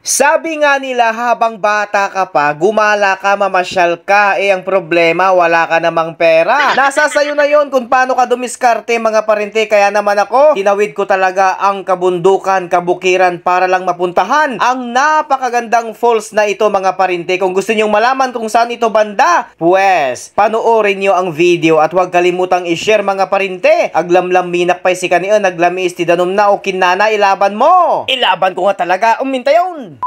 Sabi nga nila habang bata ka pa, gumala ka, mamasyal ka, ang problema wala ka namang pera. Nasa sayo na yon kung paano ka dumiskarte mga parente, kaya naman ako, tinawid ko talaga ang kabundukan, kabukiran para lang mapuntahan ang napakagandang falls na ito mga parente. Kung gusto nyong malaman kung saan ito banda, pues, panoorin nyo ang video at huwag kalimutang i-share mga parente. Aglamlam minak pa'y si kanion, naglamis ti danom na o kinana, ilaban mo. Ilaban ko nga talaga, uminta yun.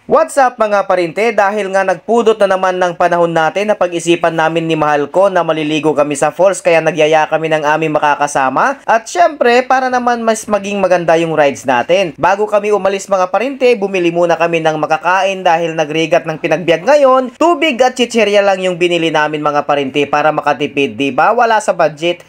What's up mga parinte, dahil nga nagpudot na naman ng panahon natin na pag-isipan namin ni mahal ko na maliligo kami sa falls, kaya nagyaya kami ng aming makakasama. At syempre, para naman mas maging maganda yung rides natin, bago kami umalis mga parinte, bumili muna kami ng makakain dahil nagrigat ng pinagbiag ngayon. Tubig at chichirya lang yung binili namin mga parinte para makatipid, diba? Wala sa budget.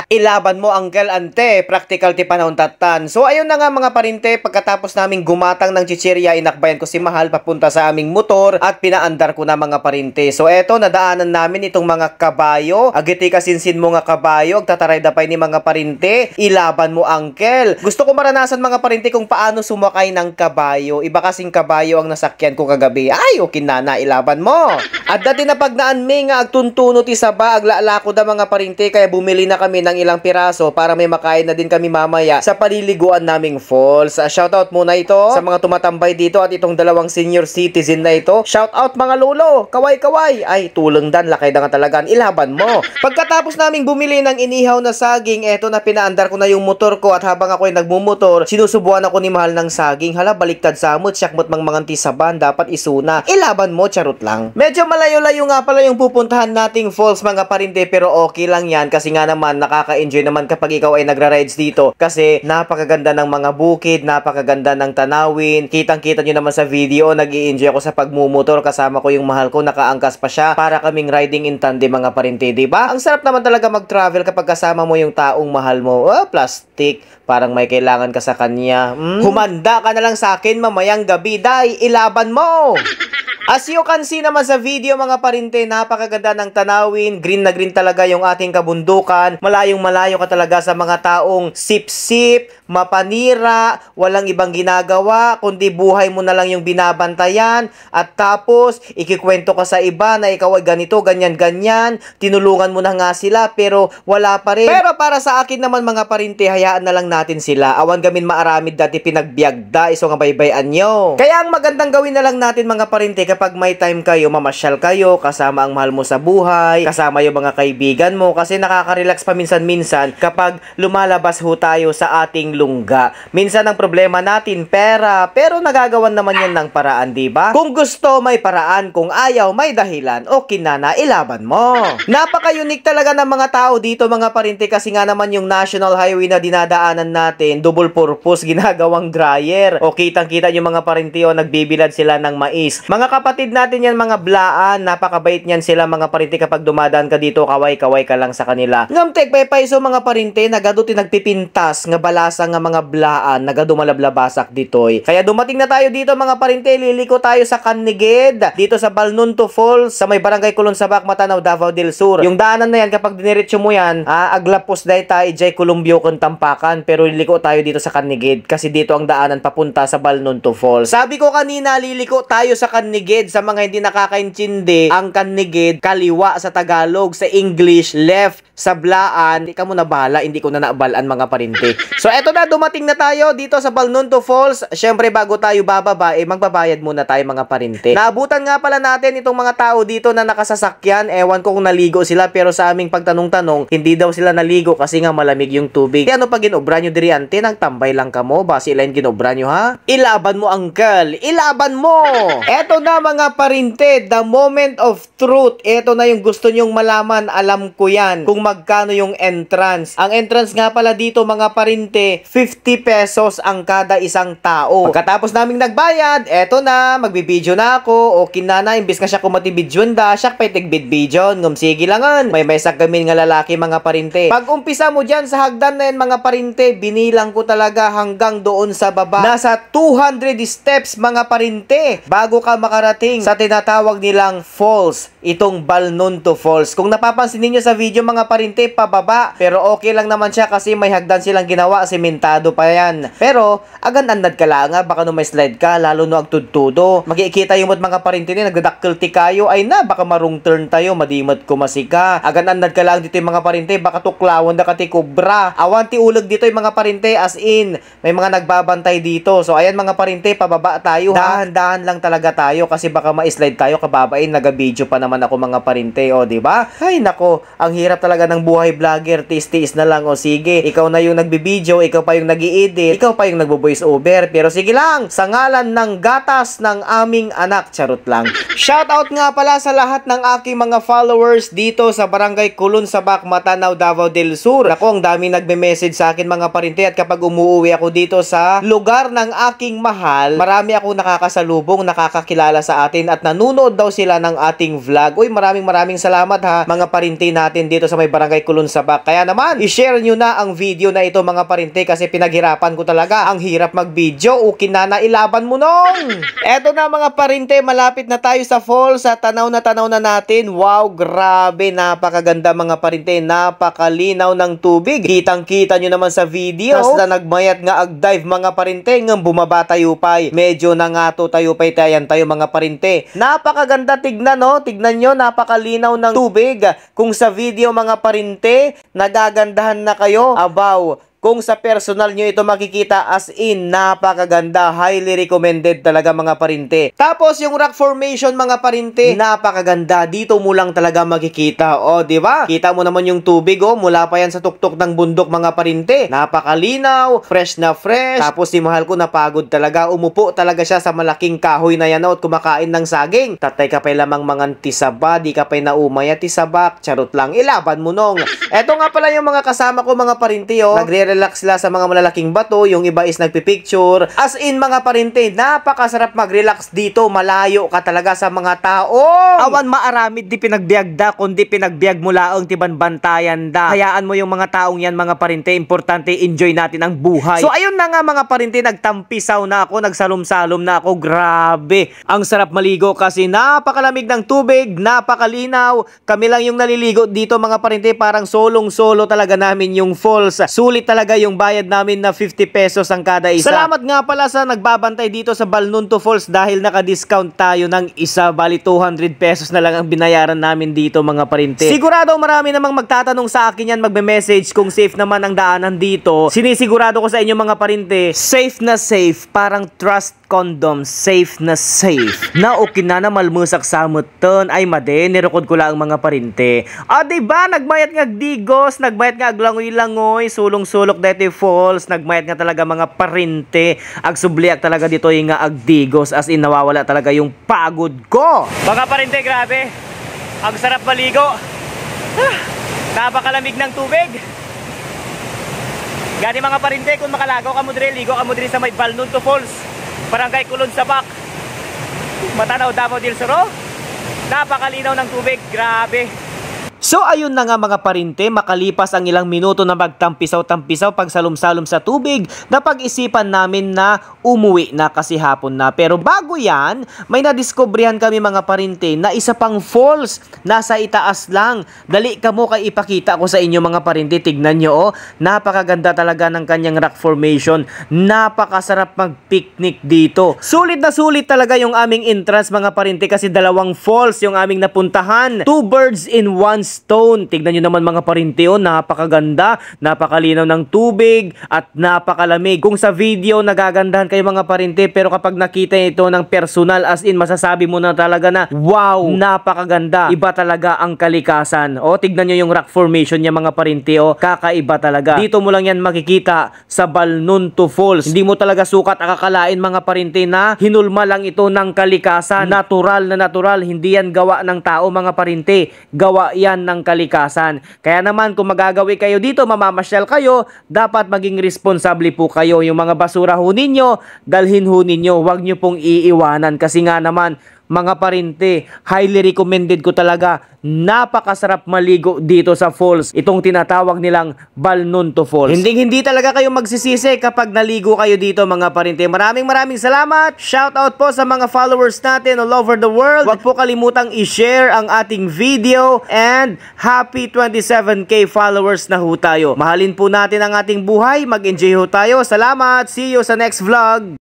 Ilaban mo uncle ante, practical ti panahon tatan. So ayun na nga mga parinte, pagkatapos naming gumatang ng chichirya, inakbayan ko si mahal papunta sa aming motor at pinaandar ko na mga parinte. So eto, nadaanan namin itong mga kabayo. Agiti kasinsin mo nga kabayo, agtataray dapay ni mga parinte. Ilaban mo uncle. Gusto ko maranasan mga parinte kung paano sumakay ng kabayo. Iba kasing kabayo ang nasakyan ko kagabi. Ay, okay na, ilaban mo. At dati na pagnaan may nga agtuntuno ti saba, aglalako da mga parinte, kaya bumili na kami ng ilang piraso para may makain na din kami mamaya sa paliliguan naming falls. Shoutout muna ito sa mga tumatambay dito at itong dalawang senior citizen na ito. Shout out mga lolo, kaway-kaway. Ay, tulong dan, lakay da nga talaga. Ilaban mo. Pagkatapos naming bumili ng inihaw na saging, eto na pinaandar ko na yung motor ko at habang ako ay nagmumotor, sinusubuan ako ni mahal ng saging. Hala, baliktad samot, syakmot mang manganti saban, dapat isuna. Ilaban mo, charot lang. Medyo malayo-layo nga pala yung pupuntahan nating falls mga parinte, pero okay lang yan kasi nga naman nakaka-enjoy naman kapag ikaw ay nagra-rides dito kasi napakaganda ng mga bukid, napakaganda ng tanawin. Kitang-kita nyo naman sa video, nag-i-enjoy ako sa pagmumotor, kasama ko yung mahal ko, nakaangkas pa siya para kaming riding in tandem mga parinte, diba? Ang sarap naman talaga mag-travel kapag kasama mo yung taong mahal mo. Plastic, parang may kailangan ka sa kanya. Humanda ka na lang sa akin mamayang gabi, day, ilaban mo. As you can see naman sa video mga parinte, napakaganda ng tanawin, green na green talaga yung ating kabundukan, malayong malayo ka talaga sa mga taong sip-sip, mapanira, walang ibang ginagawa, kundi buhay mo na lang yung binabantayan, at tapos ikikwento ka sa iba na ikaw ay ganito, ganyan-ganyan, tinulungan mo na nga sila pero wala pa rin. Pero para sa akin naman mga parinte, hayaan na lang natin sila, awan gamin maaramid dati pinagbiagda, iso nga baybayan nyo. Kaya ang magandang gawin na lang natin mga parinte, kapag may time kayo, mamasyal kayo, kasama ang mahal mo sa buhay, kasama yung mga kaibigan mo, kasi nakaka-relax pa minsan-minsan kapag lumalabas ho tayo sa ating lungga. Minsan ang problema natin, pera, pero nagagawan naman yan ng paraan, diba? Kung gusto, may paraan. Kung ayaw, may dahilan. Okay na, ilaban mo. Napaka-unique talaga ng mga tao dito, mga parinte, kasi nga naman yung national highway na dinadaanan natin, double purpose, ginagawang dryer. O kitang-kita yung mga parinte, nagbibilad sila ng mais. Mga kapatid natin yan, mga blaan, napakabait niyan sila mga parinte. Kapag dumadaan ka dito, kaway-kaway ka lang sa kanila. Ngamtek, paypayso mga parinte, nagado nagpipintas, nga balasa nga mga blaan, nagado malablabasak ditoy. Kaya dumating na tayo dito mga parinte, liliko tayo sa Caniged, dito sa Balnunto Falls, sa may barangay Kulon Sabak, Matanaw, Davao del Sur. Yung daanan na yan, kapag diniretso mo yan, aglapos day tayo, ijay Columbio kung Tampakan, pero liliko tayo dito sa Caniged, kasi dito ang daanan papunta sa Balnunto Falls. Sabi ko kanina, liliko tayo sa Caniged. Sa mga hindi nakakaintindi, ang Caniged, kaliwa sa Tagalog, sa English, left sa blaan. Ikaw mo na bahala, hindi ko na naabalaan mga parinte. So eto na, dumating na tayo dito sa Balnunto Falls. Syempre bago tayo bababa, magbabayad muna tayo mga parinte. Naabutan nga pala natin itong mga tao dito na nakasasakyan. Ewan ko kung naligo sila, pero sa aming pagtanong-tanong, hindi daw sila naligo kasi nga malamig yung tubig. Kaya ano pa ginobra nyo diri ante, nagtambay lang ka mo, ba sila yung ginobra nyo ha? Ilaban mo uncle, ilaban mo. Eto na mga parinte, the moment of truth. Eto na yung gusto nyong malaman, alam ko yan. Kung magkano yung entrance. Ang entrance nga pala dito mga parinte, 50 pesos ang kada isang tao. Pagkatapos naming nagbayad, eto na, magbibideo na ako. Okay na, imbis nga siya kumatibidyon da, siya pa'y tigbidbidyon. Ngumsigi langan. May sakgamin nga lalaki mga parinte. Pag umpisa mo dyan sa hagdan na yan mga parinte, binilang ko talaga hanggang doon sa baba. Nasa 200 steps mga parinte bago ka makarating sa tinatawag nilang falls, itong Balnunto Falls. Kung napapansin niyo sa video mga parinte pababa. Pero okay lang naman siya kasi may hagdan silang ginawa, sementado pa yan. Pero agan-andad ka lang nga, baka no may slide ka, lalo no agtudtudo. Makikita yung mga parinte ni nagdadakkel ti kayo, ay na baka marung turn tayo, madimat kumasika. Agan-andad ka lang dito yung mga parinte, baka tuklawan da ka ti kubra. Awan ti ulag dito yung mga parinte, as in may mga nagbabantay dito. So ayan mga parinte, pababa tayo ha. Dahan-dahan lang talaga tayo kasi baka ma-slide tayo kababain. Naga-video pa naman ako mga parinte, o di ba? Ay nako, ang hirap talaga ng buhay vlogger, tiis-tiis na lang. O sige, ikaw na yung nagbi-video, ikaw pa yung nag-i-edit, ikaw pa yung nagbo-voice over. Pero sige lang, sa ngalan ng gatas ng aming anak, charot lang. Shoutout nga pala sa lahat ng aking mga followers dito sa Barangay Kulon Sabak, Matanaw, Davao del Sur. Ako, ang dami nagme-message sa akin mga parinte, at kapag umuwi ako dito sa lugar ng aking mahal, marami akong nakakasalubong, nakakakilala sa atin at nanunood daw sila ng ating vlog. Uy, maraming salamat ha mga parinte natin dito sa may Barangay Kulon Sabak. Kaya naman, i-share nyo na ang video na ito mga parinte kasi pinaghirapan ko talaga. Ang hirap mag-video, ukinana ilaban mo nung. Eto na mga parinte, malapit na tayo sa falls at tanaw na natin. Wow, grabe, napakaganda mga parinte, napakalinaw ng tubig. Kitang-kita nyo naman sa video. Basta nagmayat nga ag-dive mga parinte, ng bumaba tayo pay. Medyo nangato tayo pay tayan tayo mga parinte. Napakaganda tignan, no? Tignan nyo, napakalinaw ng tubig. Kung sa video mga parinte, nagagandahan na kayo. Abaw, kung sa personal nyo ito makikita, as in, napakaganda. Highly recommended talaga mga parinte. Tapos yung rock formation mga parinte, napakaganda. Dito mo lang talaga makikita. O, di ba? Kita mo naman yung tubig, oh. Mula pa yan sa tuktok ng bundok mga parinte. Napakalinaw, fresh na fresh. Tapos si mahal ko napagod talaga. Umupo talaga siya sa malaking kahoy na yan, at kumakain ng saging. Tatay ka pa lamang mga tisaba, di ka pa naumaya tisabak. Charot lang, ilaban mo nung. Eto nga pala yung mga kasama ko mga parinte, oh. Relax sila sa mga malalaking bato, yung iba is nagpipicture. As in mga parinte, napakasarap mag-relax dito, malayo ka talaga sa mga tao. Awan maaramid di pinagbiagda, kundi pinagbiag mo laang tibanbantayan da. Hayaan mo yung mga taong yan mga parinte, importante enjoy natin ang buhay. So ayun na nga mga parinte, nagtampisaw na ako, nagsalom-salom na ako, grabe. Ang sarap maligo kasi napakalamig ng tubig, napakalinaw. Kami lang yung naliligo dito mga parinte, parang solong-solo talaga namin yung falls. Sulit talaga yung bayad namin na 50 pesos ang kada isa. Salamat nga pala sa nagbabantay dito sa Balnunto Falls dahil naka-discount tayo ng isa, bali 200 pesos na lang ang binayaran namin dito mga parinte. Sigurado marami namang magtatanong sa akin yan, magme-message kung safe naman ang daanan dito. Sinisigurado ko sa inyo mga parinte, safe na safe, parang trust condom, safe na safe. Na okay na malmusak sa muton, ay made, nirukod ko lang mga parinte. O diba, nagmayat nga digos, nagmayat nga aglangoy-langoy, sulong-sulok dito falls, nagmayat nga talaga mga parinte, agsubliak talaga dito yung nga agdigos, as in nawawala talaga yung pagod ko. Mga parinte, grabe, ang sarap maligo. Napakalamig ng tubig. Gani mga parinte, kung makalagaw ka mo dire, ligo ka mo dire sa may Balnunto Falls, Barangay Kulon Sabak, Matanaw, Davao del Sur. Napakalinaw ng tubig, grabe. So ayun na nga mga parinte, makalipas ang ilang minuto na magtampisaw-tampisaw pagsalom-salom sa tubig, napag-isipan namin na umuwi na kasi hapon na. Pero bago yan, may nadiskubrihan kami mga parinte na isa pang falls, nasa itaas lang. Dali ka mo kay ipakita ko sa inyo mga parinte, tignan nyo, oh. Napakaganda talaga ng kanyang rock formation, napakasarap mag-picnic dito. Sulit na sulit talaga yung aming entrance mga parinte kasi dalawang falls yung aming napuntahan. 2 birds in 1 stone. Tignan nyo naman mga parinte, oh, napakaganda, napakalinaw ng tubig at napakalamig. Kung sa video nagagandahan kayo mga parinte, pero kapag nakita ito ng personal, as in masasabi mo na talaga na wow, napakaganda. Iba talaga ang kalikasan. O tignan nyo yung rock formation niya mga parinte, oh, kakaiba talaga. Dito mo lang yan makikita sa Balnunto Falls. Hindi mo talaga sukat akakalain mga parinte na hinulma lang ito ng kalikasan. Natural na natural, hindi yan gawa ng tao mga parinte. Gawa yan ng kalikasan. Kaya naman kung magagawi kayo dito, mamamasyal kayo, dapat maging responsable po kayo. Yung mga basura ho ninyo, dalhin ho ninyo, huwag nyo pong iiwanan kasi nga naman mga parinte. Highly recommended ko talaga. Napakasarap maligo dito sa falls. Itong tinatawag nilang Balnonto Falls. Hindi talaga kayo magsisisi kapag naligo kayo dito mga parinte. Maraming salamat. Shout out po sa mga followers natin all over the world. Huwag po kalimutang i-share ang ating video and happy 27k followers na ho tayo. Mahalin po natin ang ating buhay. Mag-enjoy ho tayo. Salamat. See you sa next vlog.